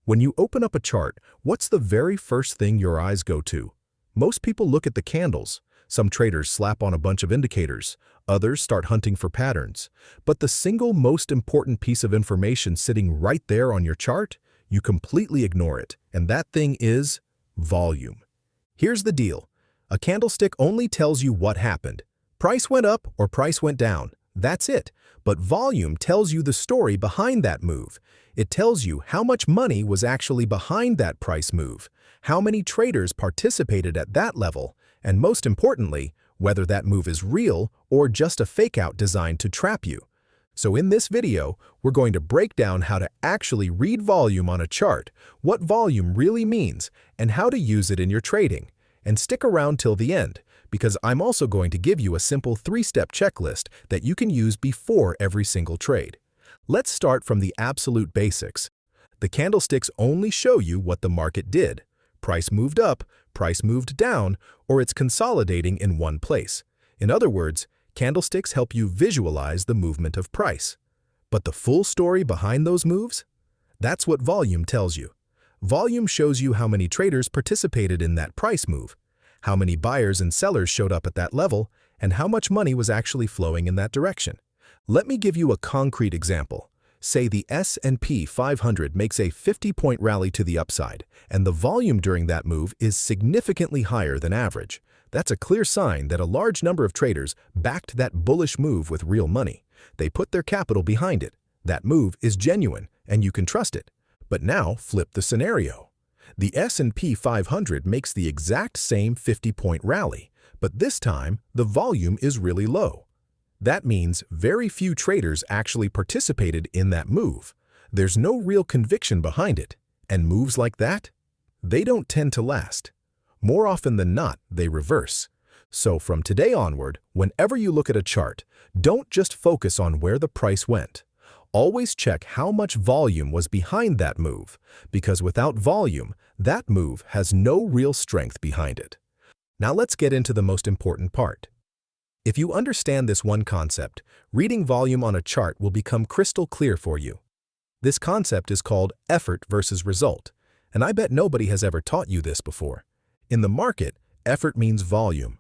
When you open up a chart, what's the very first thing your eyes go to? Most people look at the candles. Some traders slap on a bunch of indicators. Others start hunting for patterns. But the single most important piece of information sitting right there on your chart, you completely ignore it. And that thing is volume. Here's the deal. A candlestick only tells you what happened. Price went up or price went down. That's it. But volume tells you the story behind that move. It tells you how much money was actually behind that price move, how many traders participated at that level, and most importantly, whether that move is real or just a fake-out designed to trap you. So in this video, we're going to break down how to actually read volume on a chart, what volume really means, and how to use it in your trading. And stick around till the end, because I'm also going to give you a simple 3-step checklist that you can use before every single trade. Let's start from the absolute basics. The candlesticks only show you what the market did. Price moved up, price moved down, or it's consolidating in one place. In other words, candlesticks help you visualize the movement of price. But the full story behind those moves? That's what volume tells you. Volume shows you how many traders participated in that price move, how many buyers and sellers showed up at that level, and how much money was actually flowing in that direction. Let me give you a concrete example. Say the S&P 500 makes a 50-point rally to the upside, and the volume during that move is significantly higher than average. That's a clear sign that a large number of traders backed that bullish move with real money. They put their capital behind it. That move is genuine, and you can trust it. But now flip the scenario. The S&P 500 makes the exact same 50-point rally, but this time the volume is really low. That means very few traders actually participated in that move. There's no real conviction behind it. And moves like that? They don't tend to last. More often than not, they reverse. So from today onward, whenever you look at a chart, don't just focus on where the price went. Always check how much volume was behind that move, because without volume, that move has no real strength behind it. Now let's get into the most important part. If you understand this one concept, reading volume on a chart will become crystal clear for you. This concept is called effort versus result, and I bet nobody has ever taught you this before. In the market, effort means volume.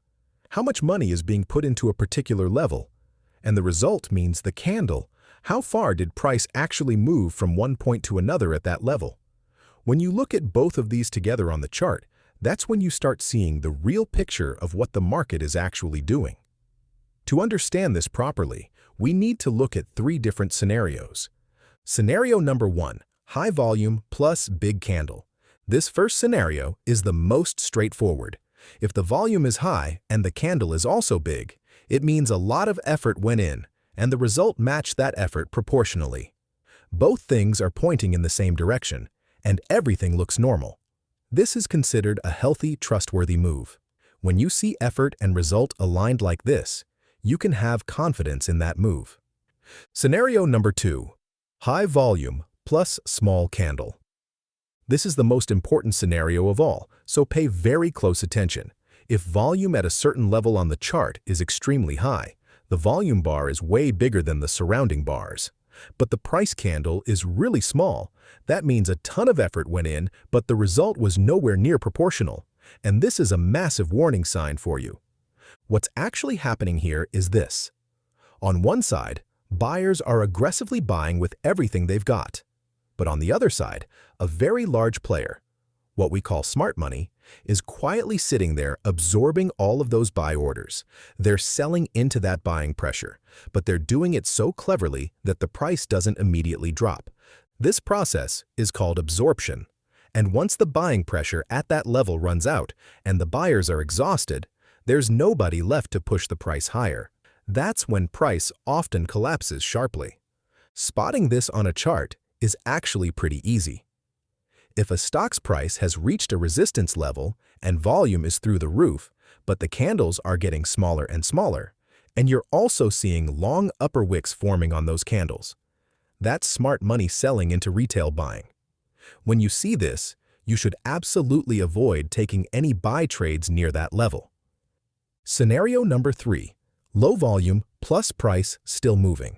How much money is being put into a particular level? And the result means the candle. How far did price actually move from one point to another at that level? When you look at both of these together on the chart, that's when you start seeing the real picture of what the market is actually doing. To understand this properly, we need to look at 3 different scenarios. Scenario number 1, high volume plus big candle. This first scenario is the most straightforward. If the volume is high and the candle is also big, it means a lot of effort went in, and the result matched that effort proportionally. Both things are pointing in the same direction, and everything looks normal. This is considered a healthy, trustworthy move. When you see effort and result aligned like this, you can have confidence in that move. Scenario number 2, high volume plus small candle. This is the most important scenario of all, so pay very close attention. If volume at a certain level on the chart is extremely high, the volume bar is way bigger than the surrounding bars. But the price candle is really small. That means a ton of effort went in, but the result was nowhere near proportional. And this is a massive warning sign for you. What's actually happening here is this. On one side, buyers are aggressively buying with everything they've got. But on the other side, a very large player, what we call smart money, is quietly sitting there absorbing all of those buy orders. They're selling into that buying pressure, but they're doing it so cleverly that the price doesn't immediately drop. This process is called absorption. And once the buying pressure at that level runs out and the buyers are exhausted, there's nobody left to push the price higher. That's when price often collapses sharply. Spotting this on a chart is actually pretty easy. If a stock's price has reached a resistance level and volume is through the roof, but the candles are getting smaller and smaller, and you're also seeing long upper wicks forming on those candles, that's smart money selling into retail buying. When you see this, you should absolutely avoid taking any buy trades near that level. Scenario number 3, low volume plus price still moving.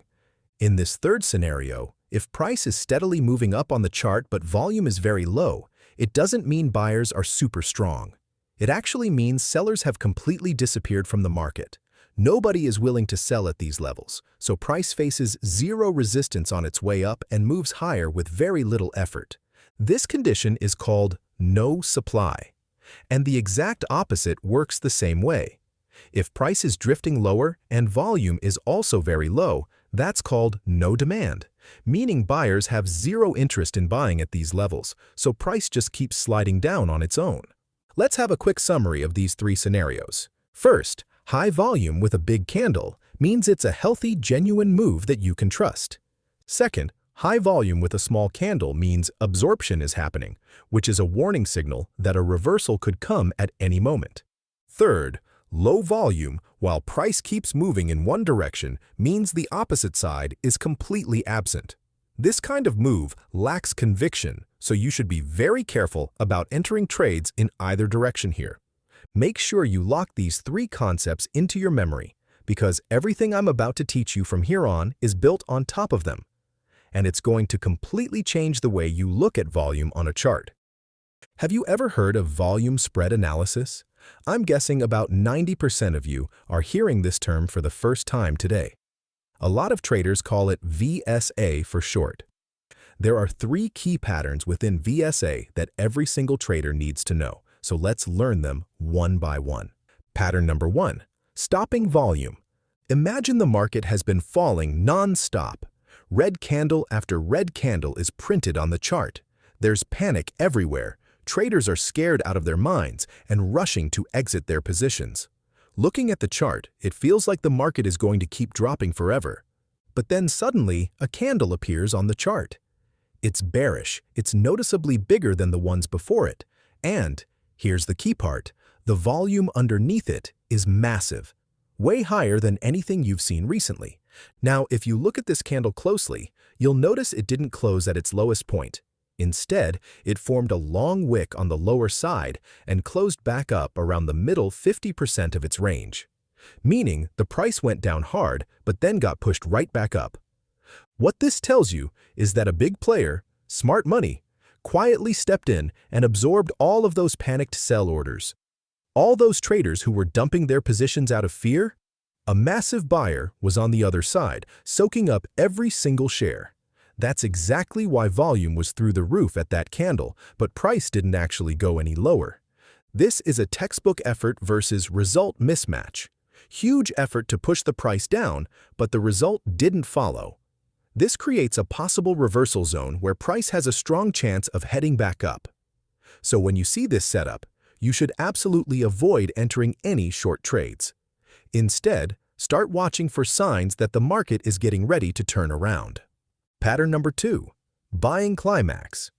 In this third scenario, If price is steadily moving up on the chart but volume is very low, it doesn't mean buyers are super strong. It actually means sellers have completely disappeared from the market. Nobody is willing to sell at these levels, so price faces zero resistance on its way up and moves higher with very little effort. This condition is called no supply. And the exact opposite works the same way. If price is drifting lower and volume is also very low, that's called no demand, meaning buyers have zero interest in buying at these levels, so price just keeps sliding down on its own. Let's have a quick summary of these three scenarios. First, high volume with a big candle means it's a healthy, genuine move that you can trust. Second, high volume with a small candle means absorption is happening, which is a warning signal that a reversal could come at any moment. Third, low volume while price keeps moving in one direction means the opposite side is completely absent. This kind of move lacks conviction, so you should be very careful about entering trades in either direction here. Make sure you lock these three concepts into your memory, because everything I'm about to teach you from here on is built on top of them, and it's going to completely change the way you look at volume on a chart. Have you ever heard of volume spread analysis? I'm guessing about 90% of you are hearing this term for the first time today. A lot of traders call it VSA for short. There are three key patterns within VSA that every single trader needs to know, so let's learn them one by one. Pattern number 1, stopping volume. Imagine the market has been falling non-stop. Red candle after red candle is printed on the chart. There's panic everywhere. Traders are scared out of their minds and rushing to exit their positions. Looking at the chart, it feels like the market is going to keep dropping forever. But then suddenly, a candle appears on the chart. It's bearish, it's noticeably bigger than the ones before it, and, here's the key part, the volume underneath it is massive, way higher than anything you've seen recently. Now, if you look at this candle closely, you'll notice it didn't close at its lowest point. Instead, it formed a long wick on the lower side and closed back up around the middle 50% of its range. Meaning, the price went down hard, but then got pushed right back up. What this tells you is that a big player, smart money, quietly stepped in and absorbed all of those panicked sell orders. All those traders who were dumping their positions out of fear? A massive buyer was on the other side, soaking up every single share. That's exactly why volume was through the roof at that candle, but price didn't actually go any lower. This is a textbook effort versus result mismatch. Huge effort to push the price down, but the result didn't follow. This creates a possible reversal zone where price has a strong chance of heading back up. So when you see this setup, you should absolutely avoid entering any short trades. Instead, start watching for signs that the market is getting ready to turn around. Pattern number 2, buying Climax.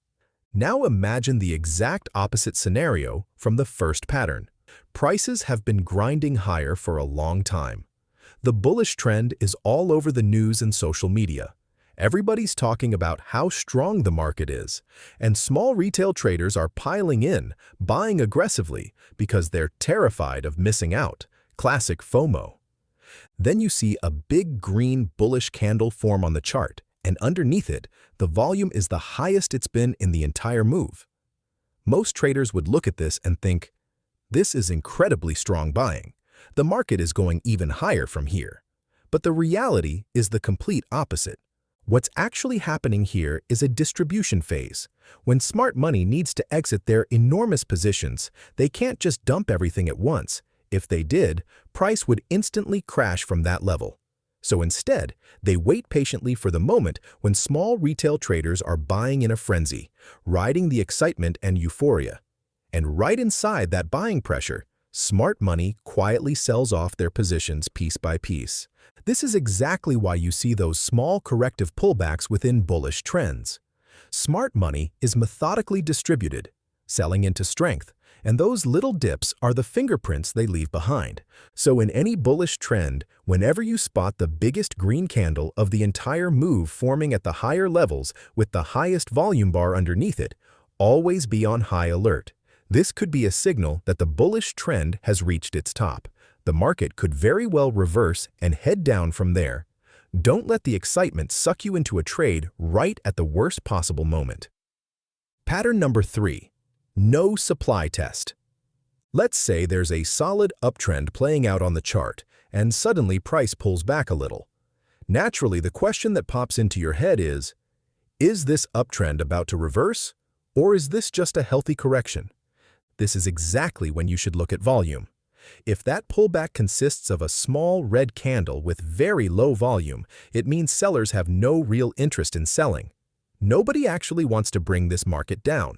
Now imagine the exact opposite scenario from the first pattern. Prices have been grinding higher for a long time. The bullish trend is all over the news and social media. Everybody's talking about how strong the market is, and small retail traders are piling in, buying aggressively because they're terrified of missing out. Classic FOMO. Then you see a big green bullish candle form on the chart, and underneath it, the volume is the highest it's been in the entire move. Most traders would look at this and think, this is incredibly strong buying. The market is going even higher from here. But the reality is the complete opposite. What's actually happening here is a distribution phase. When smart money needs to exit their enormous positions, they can't just dump everything at once. If they did, price would instantly crash from that level. So instead, they wait patiently for the moment when small retail traders are buying in a frenzy, riding the excitement and euphoria. And right inside that buying pressure, smart money quietly sells off their positions piece by piece. This is exactly why you see those small corrective pullbacks within bullish trends. Smart money is methodically distributed, selling into strength, and those little dips are the fingerprints they leave behind. So in any bullish trend, whenever you spot the biggest green candle of the entire move forming at the higher levels with the highest volume bar underneath it, always be on high alert. This could be a signal that the bullish trend has reached its top. The market could very well reverse and head down from there. Don't let the excitement suck you into a trade right at the worst possible moment. Pattern number 3. No supply test. Let's say there's a solid uptrend playing out on the chart, and suddenly price pulls back a little. Naturally, the question that pops into your head is this uptrend about to reverse, or is this just a healthy correction? This is exactly when you should look at volume. If that pullback consists of a small red candle with very low volume, it means sellers have no real interest in selling. Nobody actually wants to bring this market down.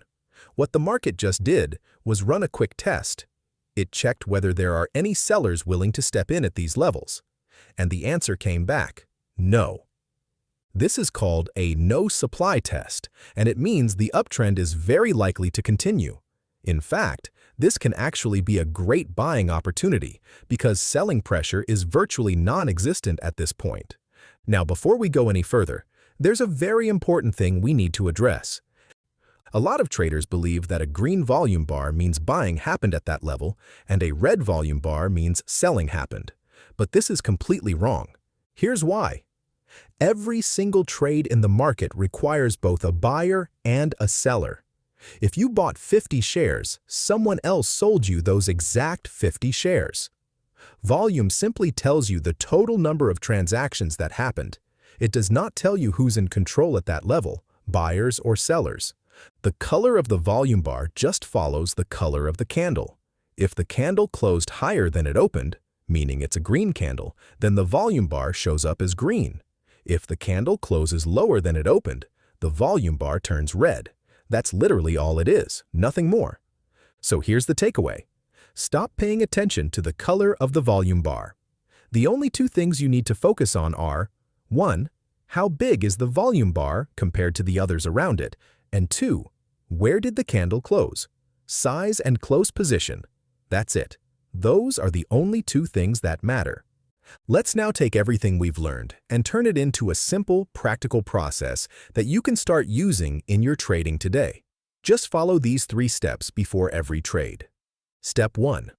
What the market just did was run a quick test. It checked whether there are any sellers willing to step in at these levels. And the answer came back, no. This is called a no supply test, and it means the uptrend is very likely to continue. In fact, this can actually be a great buying opportunity because selling pressure is virtually non-existent at this point. Now, before we go any further, there's a very important thing we need to address. A lot of traders believe that a green volume bar means buying happened at that level and a red volume bar means selling happened. But this is completely wrong. Here's why. Every single trade in the market requires both a buyer and a seller. If you bought 50 shares, someone else sold you those exact 50 shares. Volume simply tells you the total number of transactions that happened. It does not tell you who's in control at that level, buyers or sellers. The color of the volume bar just follows the color of the candle. If the candle closed higher than it opened, meaning it's a green candle, then the volume bar shows up as green. If the candle closes lower than it opened, the volume bar turns red. That's literally all it is, nothing more. So here's the takeaway. Stop paying attention to the color of the volume bar. The only two things you need to focus on are 1. How big is the volume bar compared to the others around it? And 2. Where did the candle close? Size and close position. That's it. Those are the only two things that matter. Let's now take everything we've learned and turn it into a simple, practical process that you can start using in your trading today. Just follow these 3 steps before every trade. Step 1.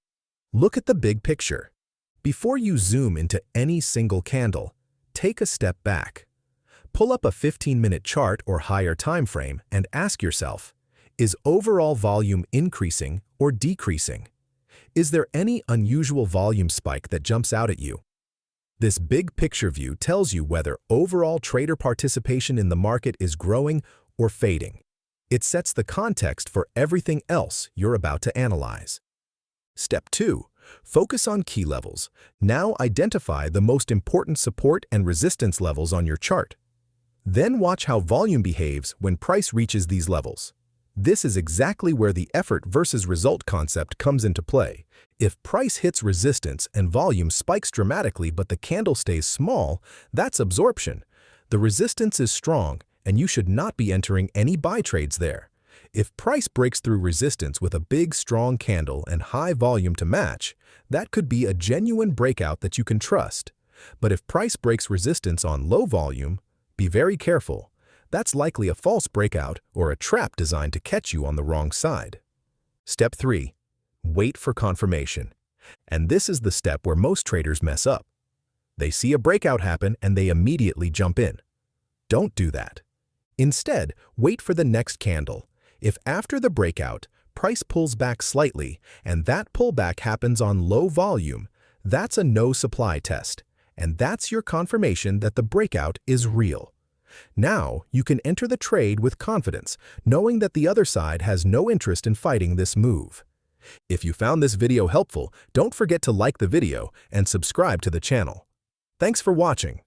Look at the big picture. Before you zoom into any single candle, take a step back. Pull up a 15-minute chart or higher time frame and ask yourself, is overall volume increasing or decreasing? Is there any unusual volume spike that jumps out at you? This big picture view tells you whether overall trader participation in the market is growing or fading. It sets the context for everything else you're about to analyze. Step 2. Focus on key levels. Now identify the most important support and resistance levels on your chart. Then watch how volume behaves when price reaches these levels. This is exactly where the effort versus result concept comes into play. If price hits resistance and volume spikes dramatically but the candle stays small, that's absorption. The resistance is strong and you should not be entering any buy trades there. If price breaks through resistance with a big, strong candle and high volume to match, that could be a genuine breakout that you can trust. But if price breaks resistance on low volume, be very careful. That's likely a false breakout or a trap designed to catch you on the wrong side. Step 3. Wait for confirmation. And this is the step where most traders mess up. They see a breakout happen and they immediately jump in. Don't do that. Instead, wait for the next candle. If after the breakout, price pulls back slightly and that pullback happens on low volume, that's a no supply test. And that's your confirmation that the breakout is real. Now, you can enter the trade with confidence, knowing that the other side has no interest in fighting this move. If you found this video helpful, don't forget to like the video and subscribe to the channel. Thanks for watching.